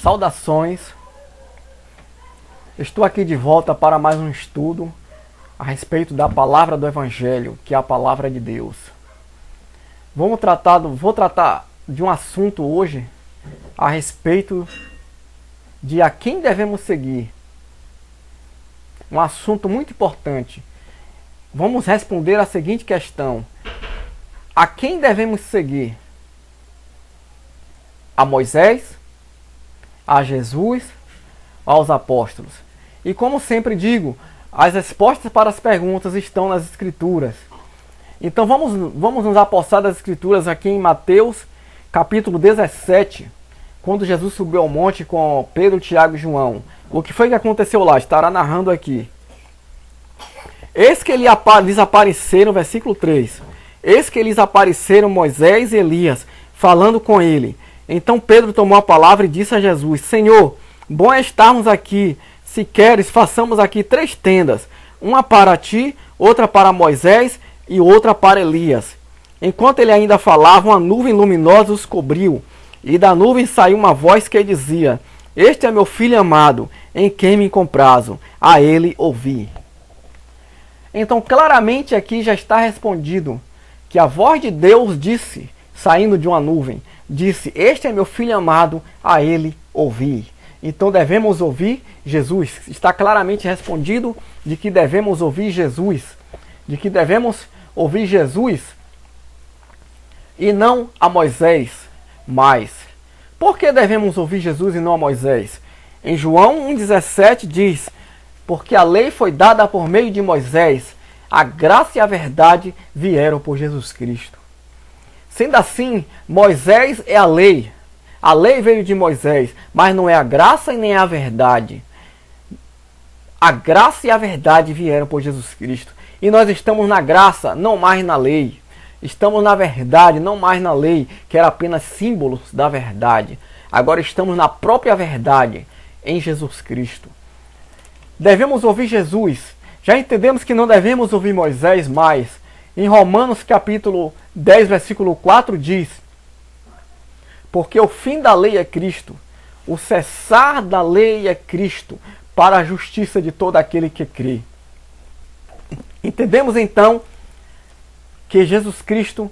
Saudações, estou aqui de volta para mais um estudo a respeito da palavra do Evangelho, que é a palavra de Deus. Vou tratar de um assunto hoje a respeito de a quem devemos seguir. Um assunto muito importante. Vamos responder a seguinte questão: a quem devemos seguir? A Moisés? A Jesus? Aos apóstolos? E como sempre digo, as respostas para as perguntas estão nas Escrituras. Então vamos nos apossar das Escrituras aqui em Mateus, capítulo 17, quando Jesus subiu ao monte com Pedro, Tiago e João. O que foi que aconteceu lá? Estará narrando aqui. Eis que lhes apareceram, versículo 3. Eis que lhes apareceram Moisés e Elias, falando com ele. Então Pedro tomou a palavra e disse a Jesus: Senhor, bom é estarmos aqui. Se queres, façamos aqui 3 tendas, uma para ti, outra para Moisés e outra para Elias. Enquanto ele ainda falava, uma nuvem luminosa os cobriu, e da nuvem saiu uma voz que dizia: Este é meu filho amado, em quem me comprazo, a ele ouvi. Então claramente aqui já está respondido que a voz de Deus disse, saindo de uma nuvem, disse: Este é meu filho amado, a ele ouvi. Então devemos ouvir Jesus. Está claramente respondido de que devemos ouvir Jesus. De que devemos ouvir Jesus e não a Moisés mais. Por que devemos ouvir Jesus e não a Moisés? Em João 1,17 diz: Porque a lei foi dada por meio de Moisés, a graça e a verdade vieram por Jesus Cristo. Sendo assim, Moisés é a lei. A lei veio de Moisés, mas não é a graça e nem a verdade. A graça e a verdade vieram por Jesus Cristo. E nós estamos na graça, não mais na lei. Estamos na verdade, não mais na lei, que era apenas símbolos da verdade. Agora estamos na própria verdade, em Jesus Cristo. Devemos ouvir Jesus. Já entendemos que não devemos ouvir Moisés mais. Em Romanos capítulo 10, versículo 4 diz: Porque o fim da lei é Cristo, o cessar da lei é Cristo, para a justiça de todo aquele que crê. Entendemos então que Jesus Cristo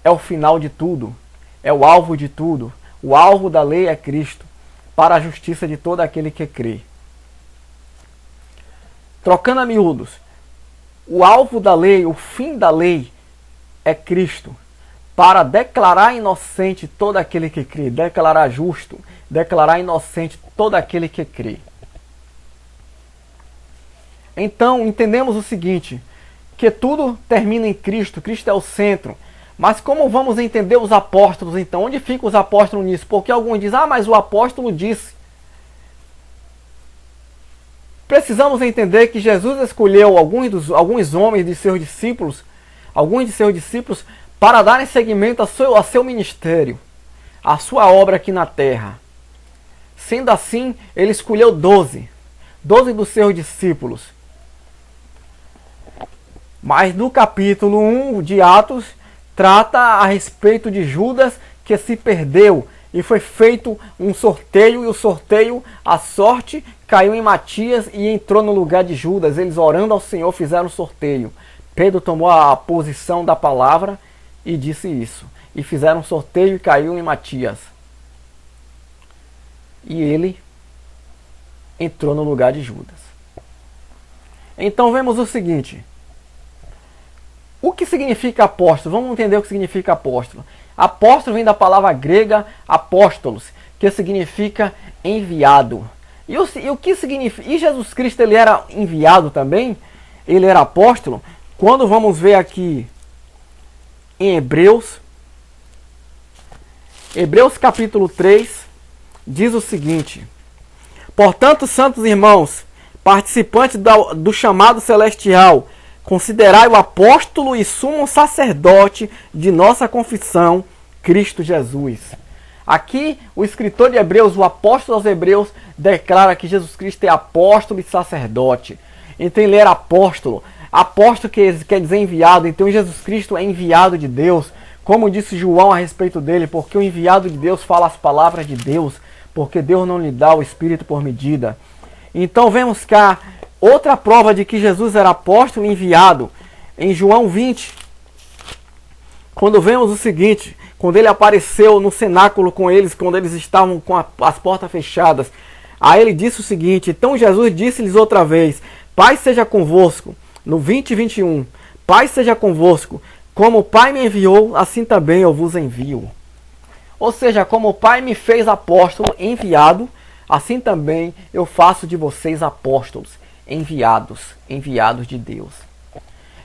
é o final de tudo, é o alvo de tudo. O alvo da lei é Cristo, para a justiça de todo aquele que crê. Trocando a miúdos, o alvo da lei, o fim da lei é Cristo, para declarar inocente todo aquele que crê, declarar justo, declarar inocente todo aquele que crê. Então, entendemos o seguinte, que tudo termina em Cristo, Cristo é o centro. Mas como vamos entender os apóstolos então? Onde ficam os apóstolos nisso? Porque alguns dizem: mas o apóstolo disse. Precisamos entender que Jesus escolheu alguns homens de seus discípulos, para darem seguimento a seu ministério, a sua obra aqui na terra. Sendo assim, ele escolheu 12 dos seus discípulos. Mas no capítulo 1 de Atos, trata a respeito de Judas, que se perdeu. E foi feito um sorteio, e o sorteio, a sorte, caiu em Matias e entrou no lugar de Judas. Eles, orando ao Senhor, fizeram o sorteio. Pedro tomou a posição da palavra e disse isso. E fizeram um sorteio e caiu em Matias. E ele entrou no lugar de Judas. Então vemos o seguinte. O que significa apóstolo? Vamos entender o que significa apóstolo. Apóstolo vem da palavra grega apóstolos, que significa enviado. E o que significa? E Jesus Cristo, ele era enviado também? Ele era apóstolo? Quando vamos ver aqui em Hebreus capítulo 3, diz o seguinte: Portanto, santos irmãos, participantes do chamado celestial, considerai o apóstolo e sumo sacerdote de nossa confissão, Cristo Jesus. Aqui, o escritor de Hebreus, o apóstolo aos Hebreus, declara que Jesus Cristo é apóstolo e sacerdote. Então ele era apóstolo. Apóstolo quer dizer enviado. Então Jesus Cristo é enviado de Deus. Como disse João a respeito dele, porque o enviado de Deus fala as palavras de Deus. porque Deus não lhe dá o Espírito por medida. Então vemos cá outra prova de que Jesus era apóstolo e enviado. Em João 20, quando vemos o seguinte, quando ele apareceu no cenáculo com eles, quando eles estavam com as portas fechadas, aí ele disse o seguinte: então Jesus disse-lhes outra vez, Pai seja convosco, no 20 e 21, Pai seja convosco, como o Pai me enviou, assim também eu vos envio. Ou seja, como o Pai me fez apóstolo, enviado, assim também eu faço de vocês apóstolos, enviados de Deus.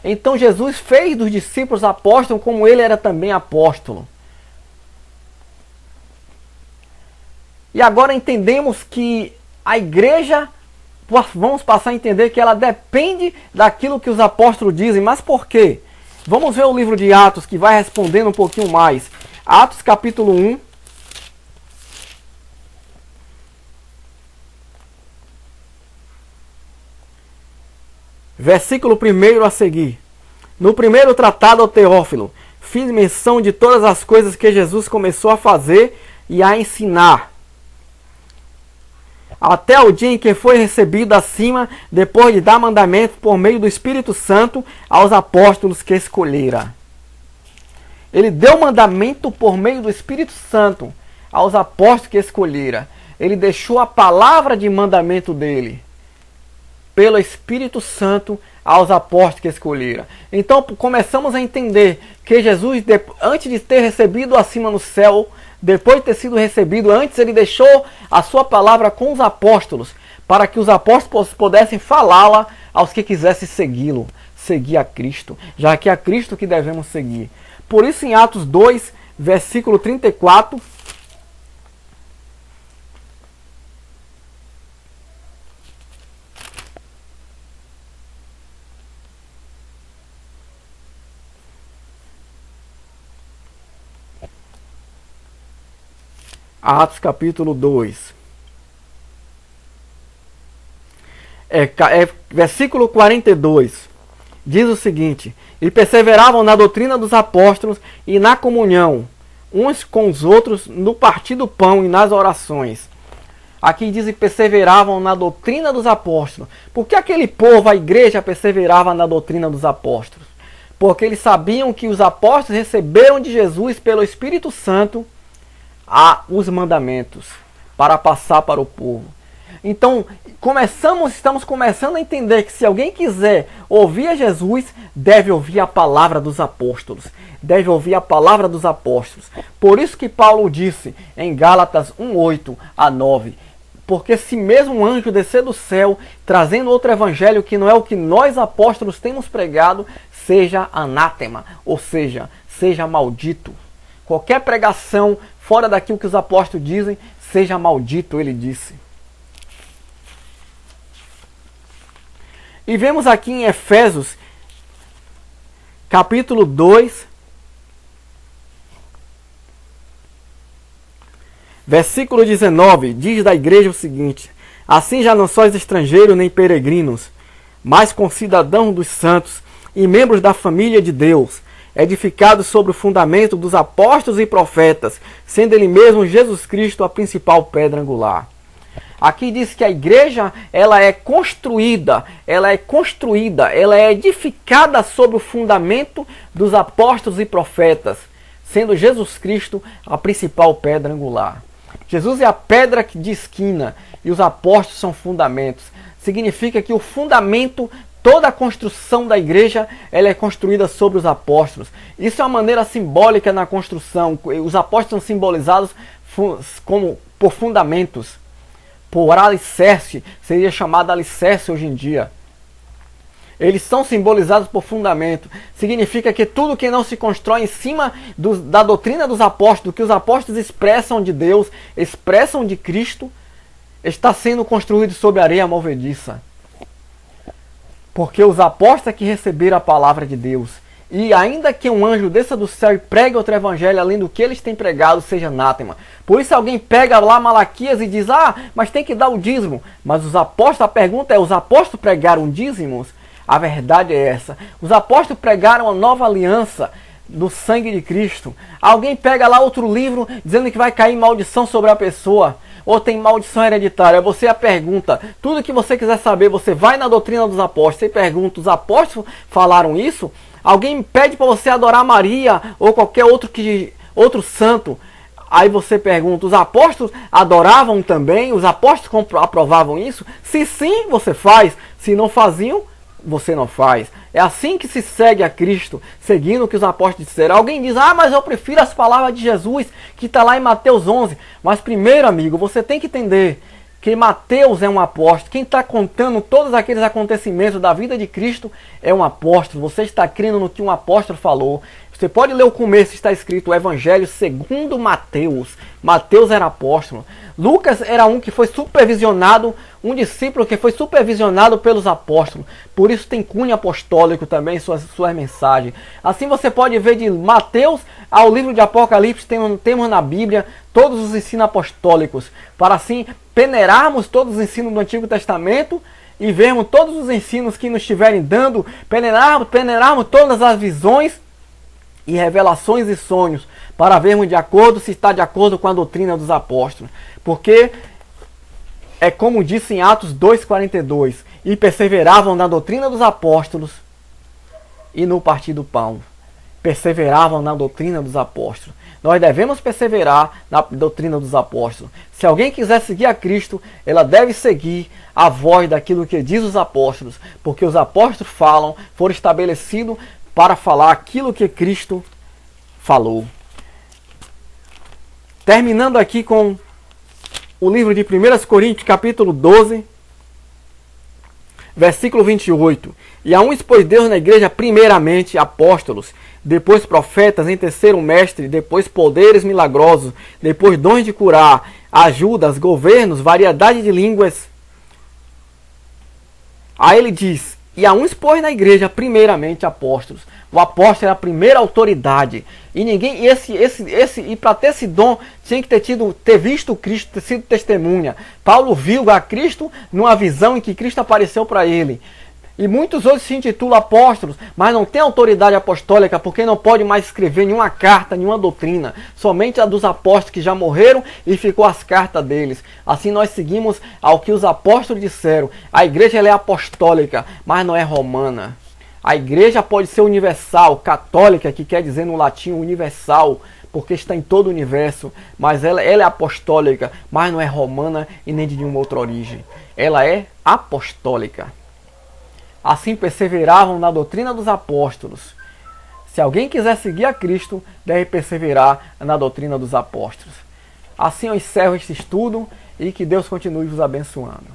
Então Jesus fez dos discípulos apóstolos como ele era também apóstolo. E agora entendemos que a igreja, vamos passar a entender que ela depende daquilo que os apóstolos dizem. Mas por quê? Vamos ver o livro de Atos, que vai respondendo um pouquinho mais. Atos capítulo 1. Versículo 1 a seguir. No primeiro tratado ao Teófilo, fiz menção de todas as coisas que Jesus começou a fazer e a ensinar, até o dia em que foi recebido acima, depois de dar mandamento por meio do Espírito Santo aos apóstolos que escolhera. Ele deu mandamento por meio do Espírito Santo aos apóstolos que escolhera. Ele deixou a palavra de mandamento dele pelo Espírito Santo aos apóstolos que escolhera. Então começamos a entender que Jesus, antes de ter recebido acima no céu, depois de ter sido recebido, antes ele deixou a sua palavra com os apóstolos, para que os apóstolos pudessem falá-la aos que quisessem segui-lo, seguir a Cristo, já que é a Cristo que devemos seguir. Por isso em Atos 2, versículo 34, Atos capítulo 2. Versículo 42. Diz o seguinte: e perseveravam na doutrina dos apóstolos e na comunhão, uns com os outros, no partir do pão e nas orações. Aqui diz que perseveravam na doutrina dos apóstolos. Por que aquele povo, a igreja, perseverava na doutrina dos apóstolos? Porque eles sabiam que os apóstolos receberam de Jesus pelo Espírito Santo os mandamentos para passar para o povo. Então, estamos começando a entender que se alguém quiser ouvir a Jesus, deve ouvir a palavra dos apóstolos. Deve ouvir a palavra dos apóstolos. Por isso que Paulo disse em Gálatas 1:8 a 9, porque se mesmo um anjo descer do céu, trazendo outro evangelho que não é o que nós apóstolos temos pregado, seja anátema, ou seja, seja maldito. Qualquer pregação fora daquilo que os apóstolos dizem, seja maldito, ele disse. E vemos aqui em Efésios, capítulo 2, versículo 19, diz da igreja o seguinte: assim já não sois estrangeiros nem peregrinos, mas concidadãos dos santos e membros da família de Deus, edificados sobre o fundamento dos apóstolos e profetas, sendo ele mesmo Jesus Cristo a principal pedra angular. Aqui diz que a igreja, ela é construída, ela é edificada sobre o fundamento dos apóstolos e profetas, sendo Jesus Cristo a principal pedra angular. Jesus é a pedra de esquina e os apóstolos são fundamentos. Significa que o fundamento, toda a construção da igreja, ela é construída sobre os apóstolos. Isso é uma maneira simbólica na construção. Os apóstolos são simbolizados como por fundamentos, por alicerce, seria chamado alicerce hoje em dia. Eles são simbolizados por fundamento. Significa que tudo que não se constrói em cima da doutrina dos apóstolos, que os apóstolos expressam de Deus, expressam de Cristo, está sendo construído sobre areia movediça. Porque os apóstolos é que receberam a palavra de Deus. E ainda que um anjo desça do céu e pregue outro evangelho, além do que eles têm pregado, seja anátema. Por isso alguém pega lá Malaquias e diz, mas tem que dar o dízimo. Mas os apóstolos, a pergunta é, os apóstolos pregaram dízimos? A verdade é essa. Os apóstolos pregaram a nova aliança do sangue de Cristo. Alguém pega lá outro livro dizendo que vai cair maldição sobre a pessoa. ou tem maldição hereditária? Você a pergunta, tudo que você quiser saber, você vai na doutrina dos apóstolos e pergunta, os apóstolos falaram isso? Alguém pede para você adorar Maria ou qualquer outro santo? Aí você pergunta, os apóstolos adoravam também? Os apóstolos aprovavam isso? Se sim, você faz. Se não faziam, você não faz. É assim que se segue a Cristo, seguindo o que os apóstolos disseram. Alguém diz, mas eu prefiro as palavras de Jesus, que está lá em Mateus 11. Mas primeiro, amigo, você tem que entender que Mateus é um apóstolo. Quem está contando todos aqueles acontecimentos da vida de Cristo é um apóstolo. Você está crendo no que um apóstolo falou. Você pode ler o começo, está escrito o Evangelho segundo Mateus. Mateus era apóstolo. Lucas era um que foi supervisionado, um discípulo que foi supervisionado pelos apóstolos. Por isso tem cunho apostólico também em suas mensagens. Assim você pode ver de Mateus ao livro de Apocalipse, temos na Bíblia todos os ensinos apostólicos. Para assim peneirarmos todos os ensinos do Antigo Testamento e vermos todos os ensinos que nos estiverem dando, peneirarmos todas as visões e revelações e sonhos, para vermos de acordo se está de acordo com a doutrina dos apóstolos. Porque é como disse em Atos 2,42, e perseveravam na doutrina dos apóstolos e no partir do pão. Perseveravam na doutrina dos apóstolos. Nós devemos perseverar na doutrina dos apóstolos. Se alguém quiser seguir a Cristo, ela deve seguir a voz daquilo que diz os apóstolos, porque os apóstolos foram estabelecidos para falar aquilo que Cristo falou. Terminando aqui com o livro de 1 Coríntios, capítulo 12, versículo 28. E a uns pôs Deus na igreja primeiramente apóstolos, depois profetas, em terceiro mestre, depois poderes milagrosos, depois dons de curar, ajudas, governos, variedade de línguas. Aí ele diz, e a uns pôs na igreja primeiramente apóstolos. O apóstolo é a primeira autoridade. E ninguém, e para ter esse dom, tinha que ter visto Cristo, ter sido testemunha. Paulo viu a Cristo numa visão em que Cristo apareceu para ele. E muitos outros se intitulam apóstolos, mas não tem autoridade apostólica, porque não pode mais escrever nenhuma carta, nenhuma doutrina. Somente a dos apóstolos que já morreram e ficou as cartas deles. Assim nós seguimos ao que os apóstolos disseram. A igreja ela é apostólica, mas não é romana. A igreja pode ser universal, católica, que quer dizer no latim universal, porque está em todo o universo, mas ela é apostólica, mas não é romana e nem de nenhuma outra origem. Ela é apostólica. Assim perseveravam na doutrina dos apóstolos. Se alguém quiser seguir a Cristo, deve perseverar na doutrina dos apóstolos. Assim eu encerro este estudo e que Deus continue vos abençoando.